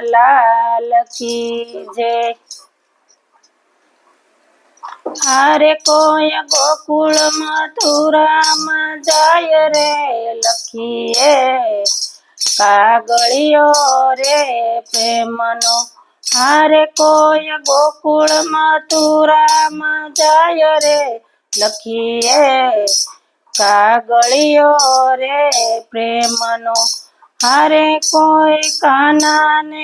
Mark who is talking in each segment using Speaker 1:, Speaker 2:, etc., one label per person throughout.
Speaker 1: लाल की जय। अरे कोई गोकुल मथुरा में जाय रे लखीए कागड़ियो रे प्रेमनो। अरे कोई गोकुल मथुरा में जाय रे लखीए कागड़ियो रे प्रेमनो। हरे कोई कान्हा ने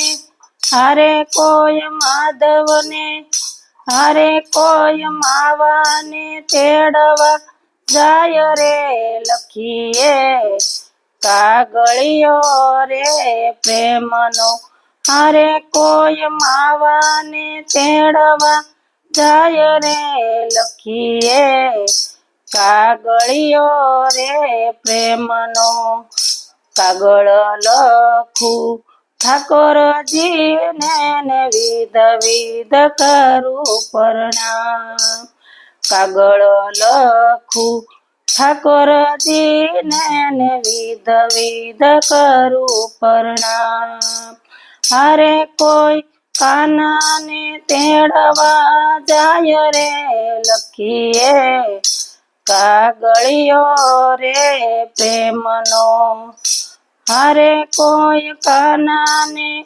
Speaker 1: हरे कोई माधव ने हरे कोई मावा ने तेड़वा जाय रे लखीए कागड़ियो रे प्रेमनो। हरे कोई मावा ने तेड़वा जाय रे लखीए कागड़ियो रे प्रेमनो। कागड़ लखू ठाकोरजी ने विध विध करू प्रणाम। कागड़ लखू ठाकोरजी ने विध विध करू प्रणाम। हरे कोई कान्हा ने तेड़वा जाय रे लखीए कागड़ियो रे प्रेमनो। हरे कोई कान्हा ने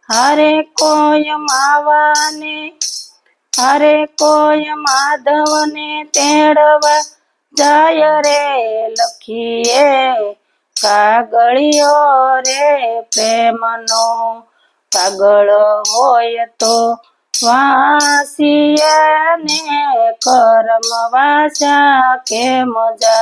Speaker 1: हरे कोई मावा ने हरे कोई माधव ने तेड़वा जाय रे लखीए कागड़ियो रे प्रेमनो। कागड़ होय तो वासिया ने करम वासा के मजा।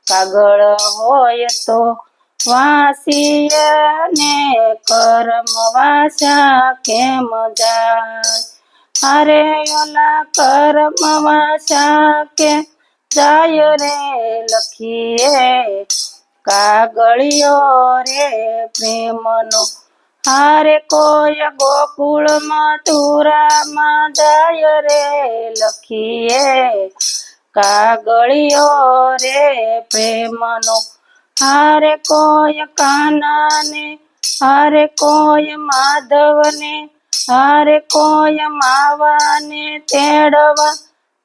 Speaker 1: कागड़ होय तो वासिया ने करम वासा के मजा। हरे ओला करम वासा के जाय रे लखीए कागड़ियो रे प्रेमनो। हरे कोई गोकुल मथुरा में जाय रे लखीए कागड़ियो रे प्रेमनो। हरे कोई कान्हा ने हरे कोई माधव ने हरे कोई मावा ने तेड़वा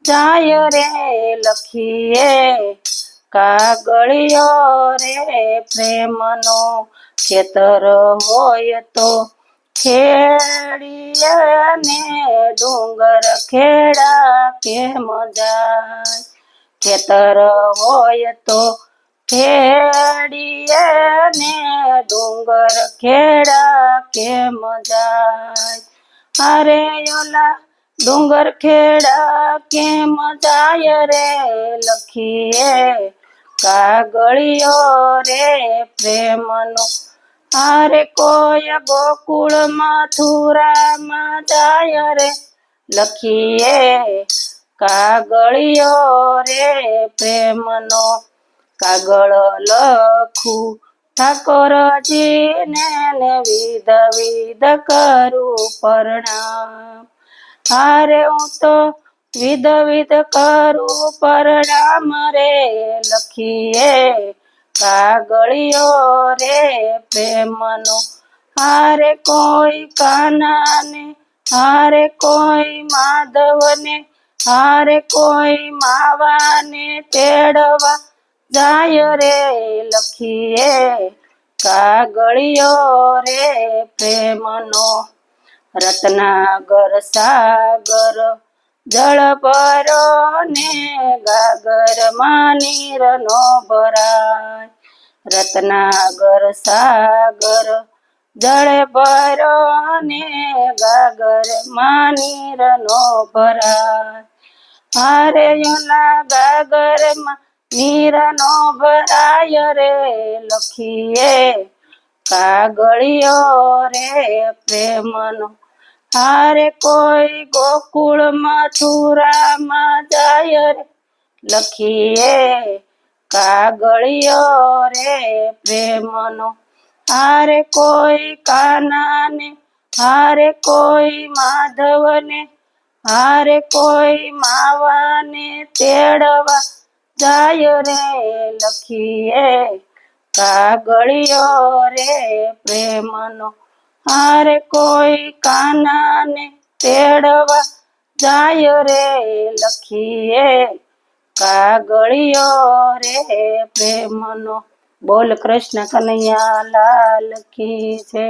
Speaker 1: जाय रे लखीए कागड़ियो रे प्रेमनो। खेतर होय तो खेड़िया ने डूंगर खेड़ा के मजा। खेतर होय तो खेड़िया ने डूंगर खेड़ा के मजा। अरे ओला डूंगर खेड़ा के मजाय रे लखीए कागड़ियो रे प्रेमनो। हरे कोई गोकुल मथुरा में जाय रे लखीए कागड़ियो रे प्रेमनो। कागड़ लखू ठाकोरजी ने विध विध करू प्रणाम। हरे हूँ तो विध विध करू प्रणाम रे लखीए कागड़ियो रे प्रेमनो। हरे कोई कान्हा ने हरे कोई माधव ने हरे कोई मावा ने तेड़वा जाय रे लखीए कागड़ियो रे प्रेमनो। रत्नागर सागर जल भरो ने गागर मानीर नो भराय। रत्नागर सागर जल भरो ने गागर मानीर नो भराय। हरे योला गागर नीर नो भराय रे लखीए कागड़ियो रे प्रेमनो। हरे कोई गोकुल मथुरा में जाय रे लखीए कागड़ियो रे प्रेमनो। हरे कोई कान्हा ने हरे कोई माधव ने हरे कोई मावा ने तेड़वा जाय रे लखीए कागड़ियो रे प्रेमनो। હારે કોઈ કાનાને તેડવા જાય રે લખીએ કાગળિયો રે પ્રેમનો. બોલ કૃષ્ણ કનૈયા લાલ કી જય.